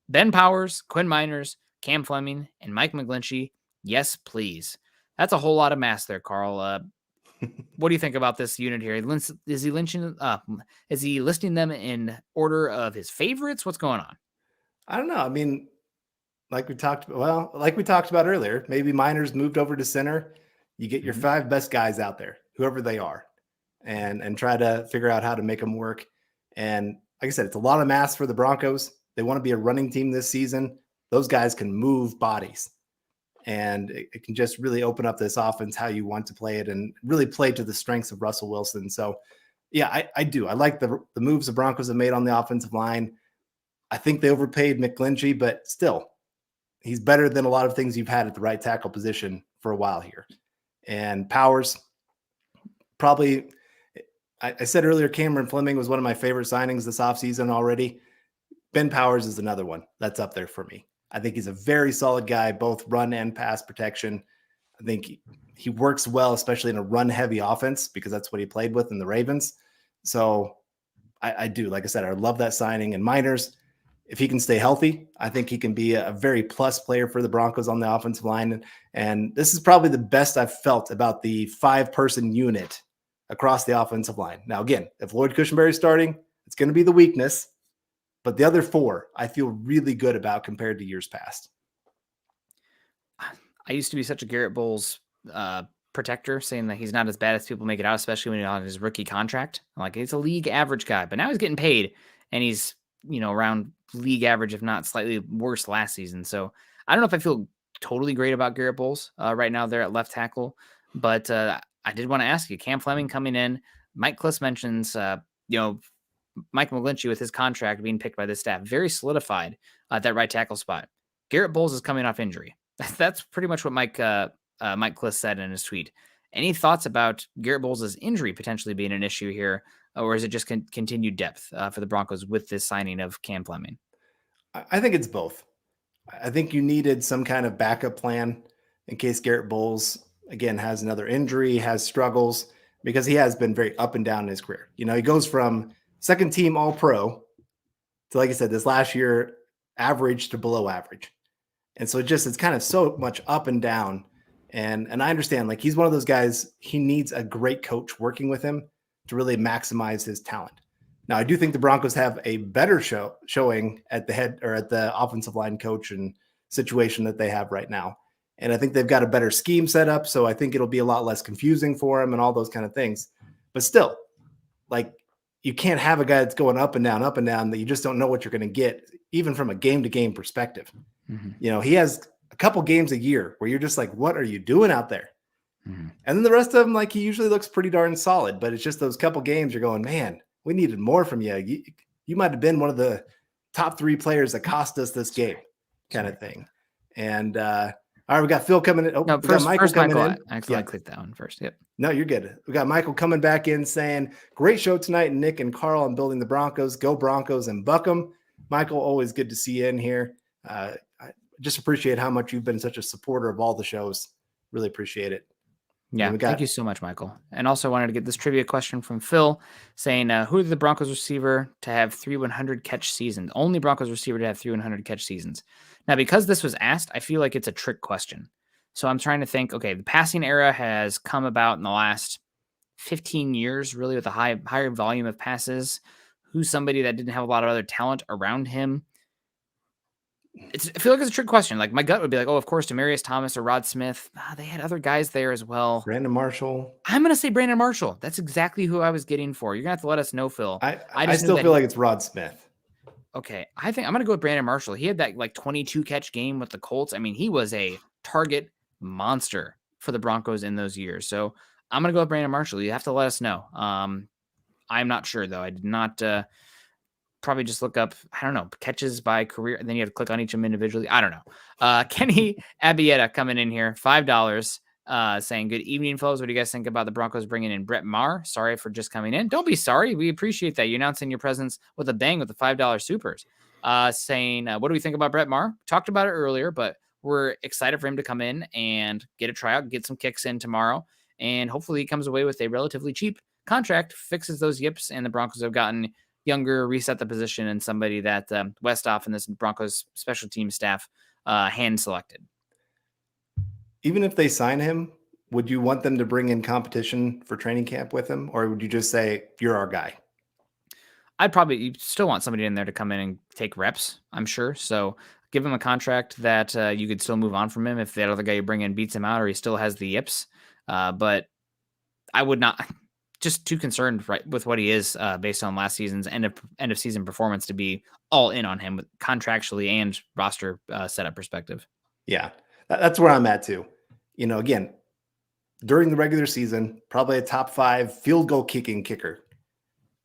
Ben Powers, Quinn Miners, Cam Fleming, and Mike McGlinchey. Yes, please. That's a whole lot of mass there, Carl. What do you think about this unit here? Is he listing them in order of his favorites? What's going on? I don't know. I mean, like we talked about earlier, maybe Miners moved over to center. You get your 5 best guys out there, whoever they are, and try to figure out how to make them work. And like I said, it's a lot of mass for the Broncos. They want to be a running team this season. Those guys can move bodies, and it can just really open up this offense how you want to play it, and really play to the strengths of Russell Wilson. So yeah, I do. I like the moves the Broncos have made on the offensive line. I think they overpaid McGlinchey, but still, he's better than a lot of things you've had at the right tackle position for a while here. And Powers, probably, I said earlier, Cameron Fleming was one of my favorite signings this offseason already. Ben Powers is another one that's up there for me. I think he's a very solid guy, both run and pass protection. I think he works well, especially in a run-heavy offense, because that's what he played with in the Ravens. So I do. Like I said, I love that signing. And Miners, if he can stay healthy, I think he can be a very plus player for the Broncos on the offensive line. And this is probably the best I've felt about the 5-person unit across the offensive line. Now, again, if Lloyd Cushenberry is starting, it's going to be the weakness. But the other 4, I feel really good about compared to years past. I used to be such a Garrett Bowles protector, saying that he's not as bad as people make it out, especially when he's on his rookie contract. Like, he's a league average guy, but now he's getting paid, and he's, around league average, if not slightly worse last season. So I don't know if I feel totally great about Garrett Bowles right now there at left tackle, but I did want to ask you, Cam Fleming coming in, Mike Kliss mentions, Mike McGlinchey with his contract being picked by the staff, very solidified at that right tackle spot. Garrett Bowles is coming off injury. That's pretty much what Mike Kliss said in his tweet. Any thoughts about Garrett Bowles' injury potentially being an issue here, or is it just continued depth for the Broncos with this signing of Cam Fleming? I think it's both. I think you needed some kind of backup plan in case Garrett Bowles, again, has another injury, has struggles, because he has been very up and down in his career. He goes from second team All Pro to, like I said, this last year, average to below average. And so it's kind of so much up and down. And I understand, like, he's one of those guys, he needs a great coach working with him to really maximize his talent. Now, I do think the Broncos have a better showing at the head or at the offensive line coach and situation that they have right now. And I think they've got a better scheme set up. So I think it'll be a lot less confusing for him and all those kind of things. But still, like, you can't have a guy that's going up and down that you just don't know what you're going to get, even from a game-to-game perspective. Mm-hmm. He has a couple games a year where you're just like, what are you doing out there? Mm-hmm. And then the rest of them, like, he usually looks pretty darn solid. But it's just those couple games you're going, man, we needed more from you. You might have been one of the top 3 players that cost us this game, kind of thing. And all right, we got Phil coming in. No, we got Michael coming in. I accidentally clicked that one first. Yep. No, you're good. We got Michael coming back in saying, great show tonight, Nick and Carl on building the Broncos. Go Broncos and buck 'em. Michael, always good to see you in here. I just appreciate how much you've been such a supporter of all the shows. Really appreciate it. Yeah, thank you so much, Michael. And also wanted to get this trivia question from Phil saying, who is the Broncos receiver to have 3 100 catch seasons? Only Broncos receiver to have 3 100 catch seasons. Now, because this was asked, I feel like it's a trick question. So I'm trying to think, okay, the passing era has come about in the last 15 years, really, with a higher volume of passes. Who's somebody that didn't have a lot of other talent around him? I feel like it's a trick question. Like, my gut would be like, oh, of course, Demaryius Thomas or Rod Smith. They had other guys there as well. Brandon Marshall. I'm going to say Brandon Marshall. That's exactly who I was getting for. You're going to have to let us know, Phil. I still feel like it's Rod Smith. Okay. I think I'm going to go with Brandon Marshall. He had that like 22 catch game with the Colts. I mean, he was a target monster for the Broncos in those years. So I'm going to go with Brandon Marshall. You have to let us know. I'm not sure, though. I did not probably just look up, I don't know, catches by career. And then you have to click on each of them individually. I don't know. Kenny Abieta coming in here, $5, saying, good evening, fellas. What do you guys think about the Broncos bringing in Brett Maher? Sorry for just coming in. Don't be sorry. We appreciate that. You're announcing your presence with a bang with the $5 supers. Saying, what do we think about Brett Maher? Talked about it earlier, but we're excited for him to come in and get a tryout, get some kicks in tomorrow. And hopefully he comes away with a relatively cheap contract, fixes those yips, and the Broncos have gotten younger, reset the position, and somebody that Westhoff and this Broncos special team staff hand selected. Even if they sign him, would you want them to bring in competition for training camp with him? Or would you just say, you're our guy? I'd probably still want somebody in there to come in and take reps, I'm sure. So give him a contract that you could still move on from him if that other guy you bring in beats him out or he still has the yips. But I would not... just too concerned with what he is based on last season's end of season performance to be all in on him with contractually and roster setup perspective. Yeah, that's where I'm at too. Again, during the regular season, probably a top 5 field goal kicking kicker.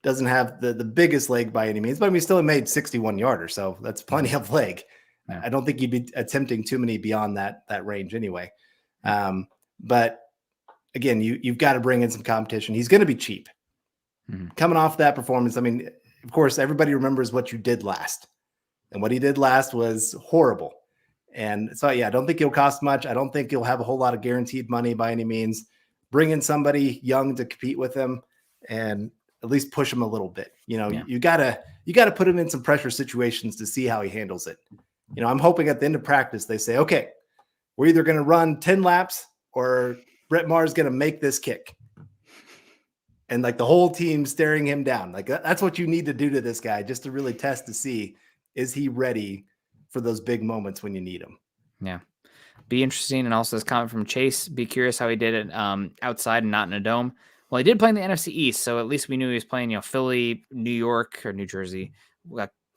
Doesn't have the biggest leg by any means, but we still made 61 yarders. So that's plenty of leg. Yeah. I don't think you'd be attempting too many beyond that range anyway. But again, you've got to bring in some competition. He's going to be cheap. Mm-hmm. Coming off that performance, I mean, of course, everybody remembers what you did last. And what he did last was horrible. And so, yeah, I don't think he'll cost much. I don't think he'll have a whole lot of guaranteed money by any means. Bring in somebody young to compete with him and at least push him a little bit. You gotta put him in some pressure situations to see how he handles it. I'm hoping at the end of practice, they say, okay, we're either going to run 10 laps or Brett Maher is going to make this kick. And like the whole team staring him down. Like that's what you need to do to this guy just to really test to see, is he ready for those big moments when you need him? Yeah. Be interesting. And also this comment from Chase, be curious how he did it outside and not in a dome. Well, he did play in the NFC East. So at least we knew he was playing, Philly, New York or New Jersey,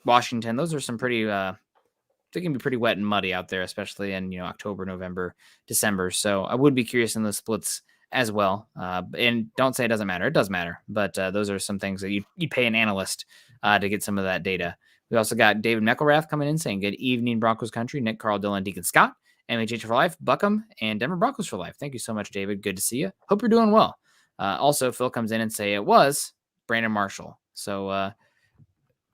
Washington. Those are some pretty, they can be pretty wet and muddy out there, especially in, October, November, December. So I would be curious in those splits as well. And don't say it doesn't matter. It does matter. But those are some things that you pay an analyst to get some of that data. We also got David Meckelrath coming in saying, good evening, Broncos country. Nick, Carl, Dylan, Deacon Scott, MHH for life, Buckham, and Denver Broncos for life. Thank you so much, David. Good to see you. Hope you're doing well. Also, Phil comes in and say it was Brandon Marshall. So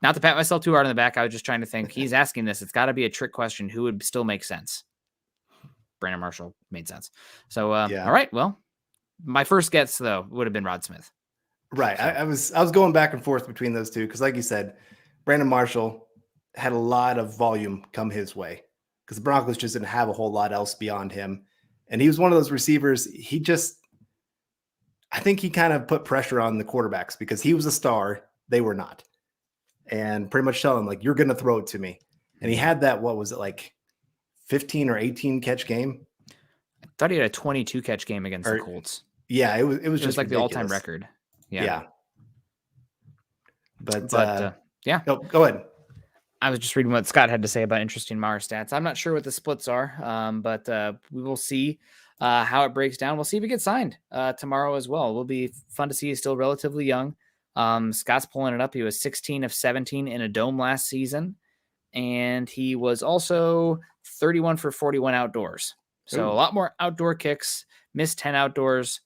not to pat myself too hard on the back. I was just trying to think. He's asking this. It's got to be a trick question. Who would still make sense? Brandon Marshall made sense. So, all right. Well, my first guess, though, would have been Rod Smith. Right. So. I was going back and forth between those two because, like you said, Brandon Marshall had a lot of volume come his way because the Broncos just didn't have a whole lot else beyond him. And he was one of those receivers. I think he kind of put pressure on the quarterbacks because he was a star. They were not. And pretty much tell him, like, you're going to throw it to me. And he had that, what was it, like 15 or 18 catch game? I thought he had a 22 catch game against the Colts. Yeah, it was just like ridiculous. The all-time record. Yeah. But yeah. No, go ahead. I was just reading what Scott had to say about interesting Mauer stats. I'm not sure what the splits are, but we will see how it breaks down. We'll see if he gets signed tomorrow as well. It will be fun to see. He's still relatively young. Scott's pulling it up. He was 16 of 17 in a dome last season, and he was also 31 for 41 outdoors. So a lot more outdoor kicks, missed 10 outdoors.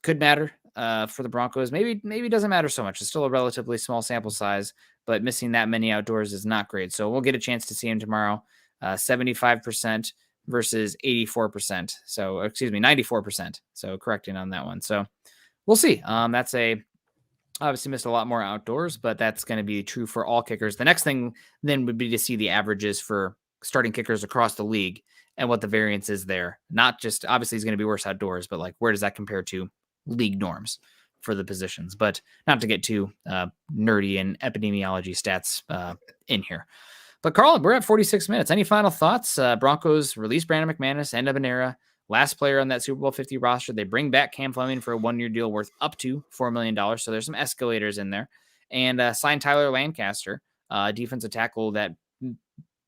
Could matter for the Broncos. Maybe it doesn't matter so much. It's still a relatively small sample size, but missing that many outdoors is not great. So we'll get a chance to see him tomorrow. 75% versus 84%. So, 94%. So correcting on that one. So we'll see. That's obviously missed a lot more outdoors, but that's going to be true for all kickers. The next thing then would be to see the averages for starting kickers across the league and what the variance is there. Not just, obviously he's going to be worse outdoors, but like, where does that compare to league norms for the positions? But not to get too nerdy and epidemiology stats in here. But Carl, we're at 46 minutes. Any final thoughts? Broncos release Brandon McManus, end of an era. Last player on that Super Bowl 50 roster. They bring back Cam Fleming for a 1-year deal worth up to $4 million. So there's some escalators in there. And sign Tyler Lancaster, defensive tackle that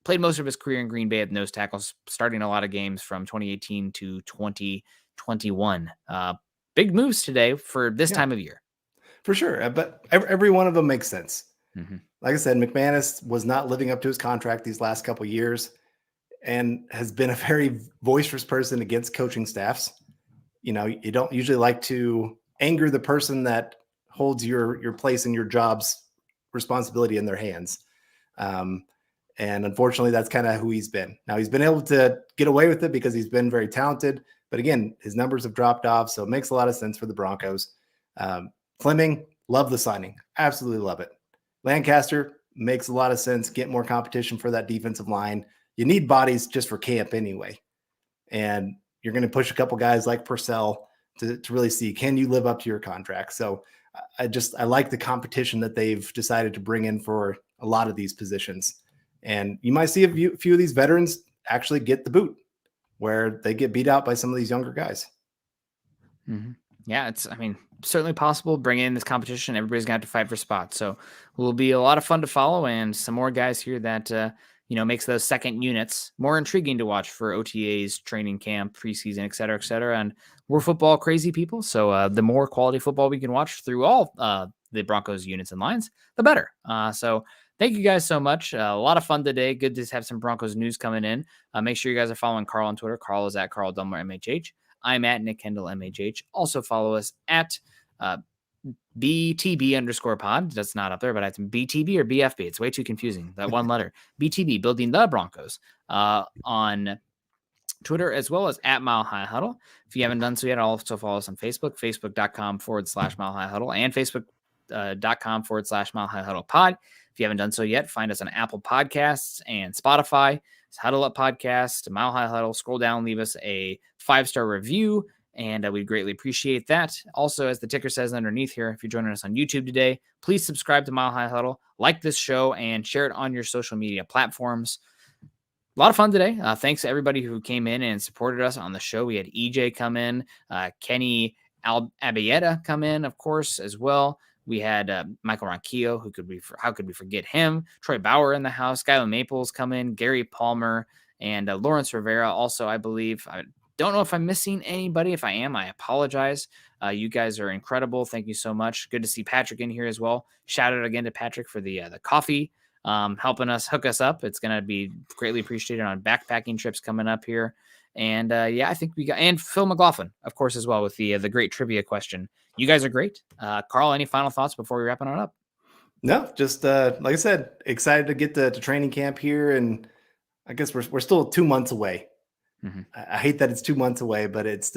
played most of his career in Green Bay at nose tackles, starting a lot of games from 2018 to 2021. Big moves today for this time of year. For sure. But every one of them makes sense. Mm-hmm. Like I said, McManus was not living up to his contract these last couple of years and has been a very boisterous person against coaching staffs. You know, you don't usually like to anger the person that holds your place in your job's responsibility in their hands. And unfortunately, that's kind of who he's been. Now, he's been able to get away with it because he's been very talented. But again, his numbers have dropped off, so it makes a lot of sense for the Broncos. Fleming, love the signing. Absolutely love it. Lancaster makes a lot of sense. Get more competition for that defensive line. You need bodies just for camp anyway. And you're going to push a couple guys like Purcell to really see, can you live up to your contract? So I like the competition that they've decided to bring in for a lot of these positions. And you might see a few of these veterans actually get the boot where they get beat out by some of these younger guys. Mm-hmm. Yeah, it's certainly possible. Bring in this competition. Everybody's going to have to fight for spots. So it will be a lot of fun to follow, and some more guys here that, makes those second units more intriguing to watch for OTAs, training camp, preseason, et cetera, et cetera. And we're football crazy people. So the more quality football we can watch through all the Broncos units and lines, the better. So thank you guys so much. A lot of fun today. Good to have some Broncos news coming in. Make sure you guys are following Carl on Twitter. Carl is at Carl Dumler MHH. I'm at Nick Kendell MHH. Also follow us at BTB_pod. That's not up there, but it's BTB or BFB. It's way too confusing. That one letter. BTB, Building the Broncos, on Twitter, as well as at Mile High Huddle. If you haven't done so yet, also follow us on Facebook, facebook.com/Mile High Huddle, and facebook.com/Mile High Huddle Pod. If you haven't done so yet, find us on Apple Podcasts and Spotify. It's Huddle Up Podcast, Mile High Huddle. Scroll down, leave us a 5-star review, and we'd greatly appreciate that. Also, as the ticker says underneath here, if you're joining us on YouTube today, please subscribe to Mile High Huddle, like this show, and share it on your social media platforms. A lot of fun today. Thanks to everybody who came in and supported us on the show. We had EJ come in, Kenny Abieta come in, of course, as well. We had Michael Ronquillo, how could we forget him? Troy Bauer in the house. Skylar Maples come in. Gary Palmer and Lawrence Rivera also, I believe. Don't know if I'm missing anybody. If I am, I apologize. You guys are incredible. Thank you so much. Good to see Patrick in here as well. Shout out again to Patrick for the coffee, helping us hook us up. It's going to be greatly appreciated on backpacking trips coming up here. And I think we got, and Phil McLaughlin, of course, as well, with the great trivia question. You guys are great. Carl, any final thoughts before we wrapping it up? No, just like I said, excited to get to training camp here, and I guess we're still 2 months away. Mm-hmm. I hate that it's 2 months away, but it's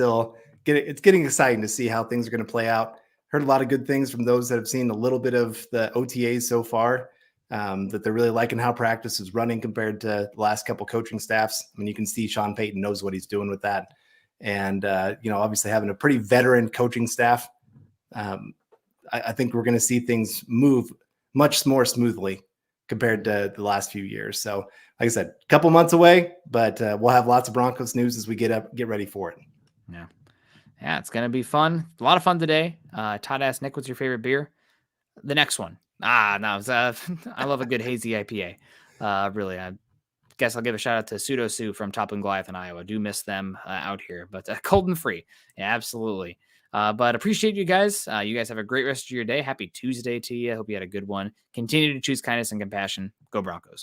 getting exciting to see how things are going to play out. Heard a lot of good things from those that have seen a little bit of the OTAs so far, that they're really liking how practice is running compared to the last couple coaching staffs. I mean, you can see Sean Payton knows what he's doing with that. And, obviously having a pretty veteran coaching staff, I think we're going to see things move much more smoothly compared to the last few years. So, like I said, a couple months away, but we'll have lots of Broncos news as we get ready for it. Yeah, it's going to be fun. A lot of fun today. Todd asked Nick, what's your favorite beer? The next one. No, I love a good hazy IPA. Really, I guess I'll give a shout out to Pseudo Sue from Toppling Goliath in Iowa. Do miss them out here, but cold and free. Yeah, absolutely. But appreciate you guys. You guys have a great rest of your day. Happy Tuesday to you. I hope you had a good one. Continue to choose kindness and compassion. Go Broncos.